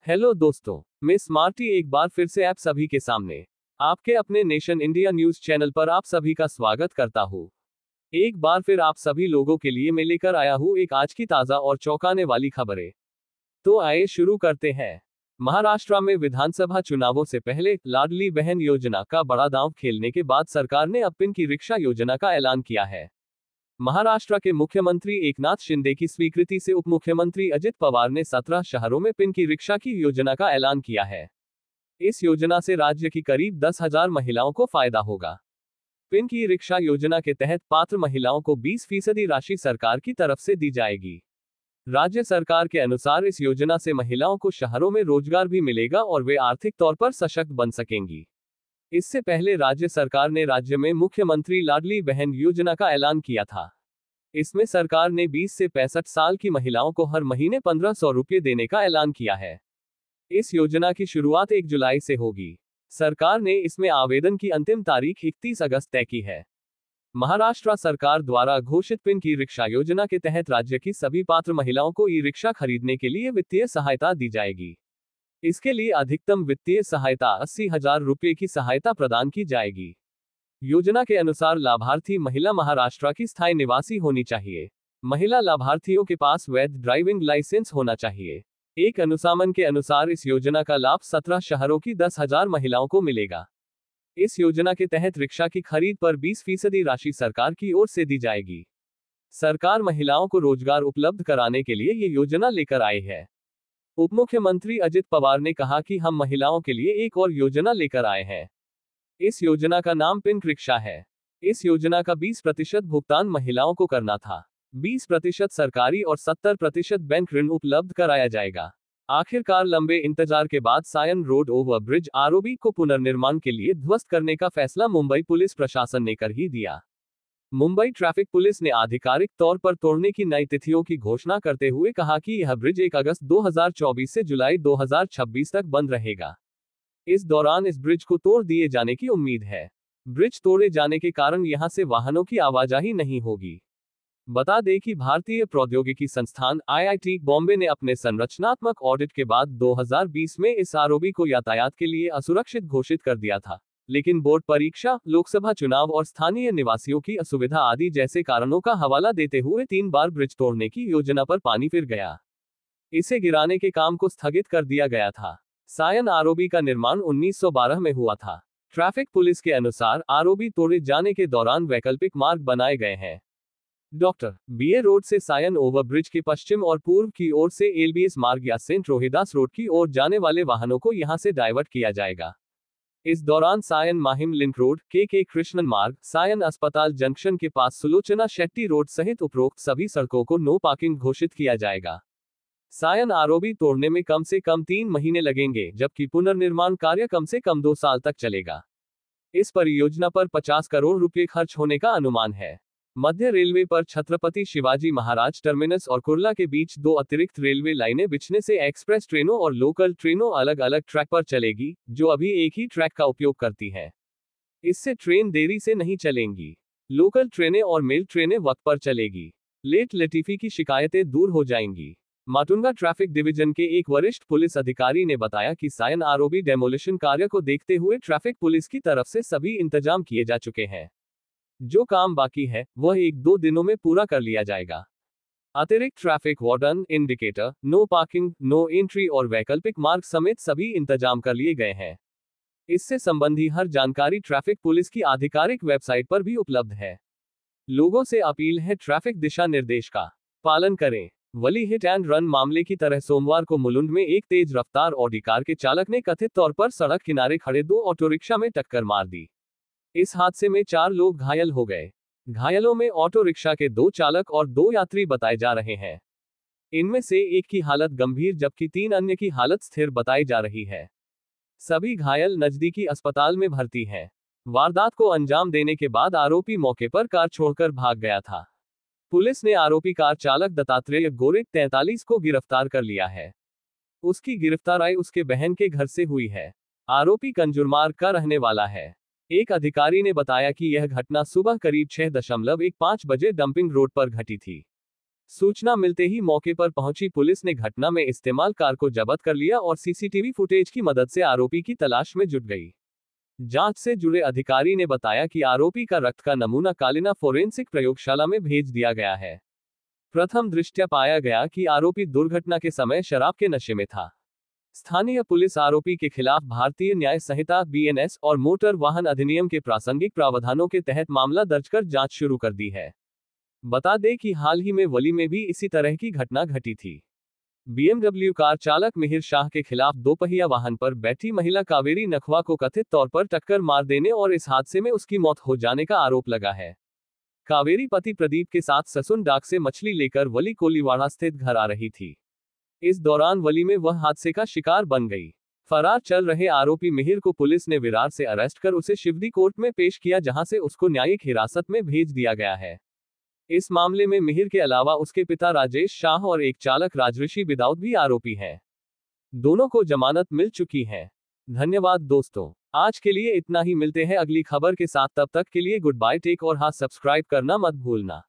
Hello दोस्तों, मैं smarty एक बार फिर से आप सभी के सामने आपके अपने नेशन इंडिया न्यूज चैनल पर आप सभी का स्वागत करता हूँ। एक बार फिर आप सभी लोगों के लिए मैं लेकर आया हूँ एक आज की ताजा और चौंकाने वाली खबरें। तो आइए शुरू करते हैं। महाराष्ट्र में विधानसभा चुनावों से पहले लाडली बहन योजना का बड़ा दांव खेलने के बाद सरकार ने अब पिन की रिक्शा योजना का ऐलान किया है। महाराष्ट्र के मुख्यमंत्री एकनाथ शिंदे की स्वीकृति से उप मुख्यमंत्री अजित पवार ने 17 शहरों में पिन की रिक्शा की योजना का ऐलान किया है। इस योजना से राज्य की करीब 10,000 महिलाओं को फायदा होगा। पिन की रिक्शा योजना के तहत पात्र महिलाओं को 20% राशि सरकार की तरफ से दी जाएगी। राज्य सरकार के अनुसार इस योजना से महिलाओं को शहरों में रोजगार भी मिलेगा और वे आर्थिक तौर पर सशक्त बन सकेंगी। इससे पहले राज्य सरकार ने राज्य में मुख्यमंत्री लाडली बहन योजना का ऐलान किया था। इसमें सरकार ने 20 से 65 साल की महिलाओं को हर महीने 1500 रुपये देने का ऐलान किया है। इस योजना की शुरुआत 1 जुलाई से होगी। सरकार ने इसमें आवेदन की अंतिम तारीख 31 अगस्त तय की है। महाराष्ट्र सरकार द्वारा घोषित पिन की रिक्शा योजना के तहत राज्य की सभी पात्र महिलाओं को ई रिक्शा खरीदने के लिए वित्तीय सहायता दी जाएगी। इसके लिए अधिकतम वित्तीय सहायता 80,000 रुपये की सहायता प्रदान की जाएगी। योजना के अनुसार लाभार्थी महिला महाराष्ट्र की स्थायी निवासी होनी चाहिए। महिला लाभार्थियों के पास वैध ड्राइविंग लाइसेंस होना चाहिए। एक अनुसामन के अनुसार इस योजना का लाभ 17 शहरों की 10,000 महिलाओं को मिलेगा। इस योजना के तहत रिक्शा की खरीद पर 20% राशि सरकार की ओर से दी जाएगी। सरकार महिलाओं को रोजगार उपलब्ध कराने के लिए ये योजना लेकर आई है। उप मुख्यमंत्री अजित पवार ने कहा कि हम महिलाओं के लिए एक और योजना लेकर आए हैं। इस योजना का नाम पिंक रिक्शा है। इस योजना का 20% भुगतान महिलाओं को करना था। 20% सरकारी और 70% बैंक ऋण उपलब्ध कराया जाएगा। आखिरकार लंबे इंतजार के बाद सायन रोड ओवरब्रिज आरओबी को पुनर्निर्माण के लिए ध्वस्त करने का फैसला मुंबई पुलिस प्रशासन ने कर ही दिया। मुंबई ट्रैफिक पुलिस ने आधिकारिक तौर पर तोड़ने की नई तिथियों की घोषणा करते हुए कहा कि यह ब्रिज 1 अगस्त 2024 से जुलाई 2026 तक बंद रहेगा। इस दौरान इस ब्रिज को तोड़ दिए जाने की उम्मीद है। ब्रिज तोड़े जाने के कारण यहां से वाहनों की आवाजाही नहीं होगी। बता दें कि भारतीय प्रौद्योगिकी संस्थान आईआईटी बॉम्बे ने अपने संरचनात्मक ऑडिट के बाद 2020 में इस आरओबी को यातायात के लिए असुरक्षित घोषित कर दिया था, लेकिन बोर्ड परीक्षा, लोकसभा चुनाव और स्थानीय निवासियों की असुविधा आदि जैसे कारणों का हवाला देते हुए 3 बार ब्रिज तोड़ने की योजना पर पानी फिर गया। इसे गिराने के काम को स्थगित कर दिया गया था। सायन आरओबी का निर्माण 1912 में हुआ था। ट्रैफिक पुलिस के अनुसार आरओबी तोड़े जाने के दौरान वैकल्पिक मार्ग बनाए गए हैं। डॉक्टर बीए रोड से सायन ओवरब्रिज के पश्चिम और पूर्व की ओर से एलबीएस मार्ग या सेंट रोहिदास रोड की ओर जाने वाले वाहनों को यहां से डाइवर्ट किया जाएगा। इस दौरान सायन माहिम लिंक रोड, के कृष्णन मार्ग, सायन अस्पताल जंक्शन के पास सुलोचना शेट्टी रोड सहित उपरोक्त सभी सड़कों को नो पार्किंग घोषित किया जाएगा। सायन आरओबी तोड़ने में कम से कम 3 महीने लगेंगे, जबकि पुनर्निर्माण कार्य कम से कम 2 साल तक चलेगा। इस परियोजना पर 50 करोड़ रुपए खर्च होने का अनुमान है। मध्य रेलवे पर छत्रपति शिवाजी महाराज टर्मिनस और कुर्ला के बीच 2 अतिरिक्त रेलवे लाइनें बिछने से एक्सप्रेस ट्रेनों और लोकल ट्रेनों अलग अलग ट्रैक पर चलेगी, जो अभी एक ही ट्रैक का उपयोग करती हैं। इससे ट्रेन देरी से नहीं चलेंगी। लोकल ट्रेनें और मेल ट्रेनें वक्त पर चलेगी। लेट लतीफी की शिकायतें दूर हो जाएंगी। माटुंगा ट्रैफिक डिवीजन के एक वरिष्ठ पुलिस अधिकारी ने बताया कि सायन आरओबी डेमोलिशन कार्य को देखते हुए ट्रैफिक पुलिस की तरफ से सभी इंतजाम किए जा चुके हैं। जो काम बाकी है वह 1-2 दिनों में पूरा कर लिया जाएगा। अतिरिक्त traffic warden, indicator, no parking, no entry और वैकल्पिक मार्ग समेत सभी इंतजाम कर लिए गए हैं। इससे संबंधी हर जानकारी ट्रैफिक पुलिस की आधिकारिक वेबसाइट पर भी उपलब्ध है। लोगों से अपील है, ट्रैफिक दिशा निर्देश का पालन करें। वली हिट एंड रन मामले की तरह सोमवार को मुलुंड में एक तेज रफ्तार ऑडी कार के चालक ने कथित तौर पर सड़क किनारे खड़े 2 ऑटो रिक्शा में टक्कर मार दी। इस हादसे में 4 लोग घायल हो गए। घायलों में ऑटो रिक्शा के 2 चालक और 2 यात्री बताए जा रहे हैं। इनमें से एक की हालत गंभीर जबकि 3 अन्य की हालत स्थिर बताई जा रही है। सभी घायल नजदीकी अस्पताल में भर्ती हैं। वारदात को अंजाम देने के बाद आरोपी मौके पर कार छोड़कर भाग गया था। पुलिस ने आरोपी कार चालक दत्तात्रेय गोरे 43 को गिरफ्तार कर लिया है। उसकी गिरफ्तारी उसके बहन के घर से हुई है। आरोपी कंजुरमार्ग का रहने वाला है। एक अधिकारी ने बताया कि यह घटना सुबह करीब 6:15 बजे डंपिंग रोड पर घटी थी। सूचना मिलते ही मौके पर पहुंची पुलिस ने घटना में इस्तेमाल कार को जब्त कर लिया और सीसीटीवी फुटेज की मदद से आरोपी की तलाश में जुट गई। जांच से जुड़े अधिकारी ने बताया कि आरोपी का रक्त का नमूना कालिना फोरेंसिक प्रयोगशाला में भेज दिया गया है। प्रथम दृष्टया पाया गया कि आरोपी दुर्घटना के समय शराब के नशे में था। स्थानीय पुलिस आरोपी के खिलाफ भारतीय न्याय संहिता बीएनएस और मोटर वाहन अधिनियम के प्रासंगिक प्रावधानों के तहत मामला दर्ज कर जांच शुरू कर दी है। बता दें कि हाल ही में वली में भी इसी तरह की घटना घटी थी। बीएमडब्ल्यू कार चालक मिहिर शाह के खिलाफ दोपहिया वाहन पर बैठी महिला कावेरी नखवा को कथित तौर पर टक्कर मार देने और इस हादसे में उसकी मौत हो जाने का आरोप लगा है। कावेरी पति प्रदीप के साथ ससुन डाक से मछली लेकर वली कोलीवाड़ा स्थित घर आ रही थी। इस दौरान वली में वह हादसे का शिकार बन गई। फरार चल रहे आरोपी मिहिर को पुलिस ने विरार से अरेस्ट कर उसे शिवदी कोर्ट में पेश किया, जहां से उसको न्यायिक हिरासत में भेज दिया गया है। इस मामले में मिहिर के अलावा उसके पिता राजेश शाह और एक चालक राजऋषि बिदाउत भी आरोपी हैं। दोनों को जमानत मिल चुकी है। धन्यवाद दोस्तों, आज के लिए इतना ही। मिलते हैं अगली खबर के साथ, तब तक के लिए गुड बाय, टेक और हाँ, सब्सक्राइब करना मत भूलना।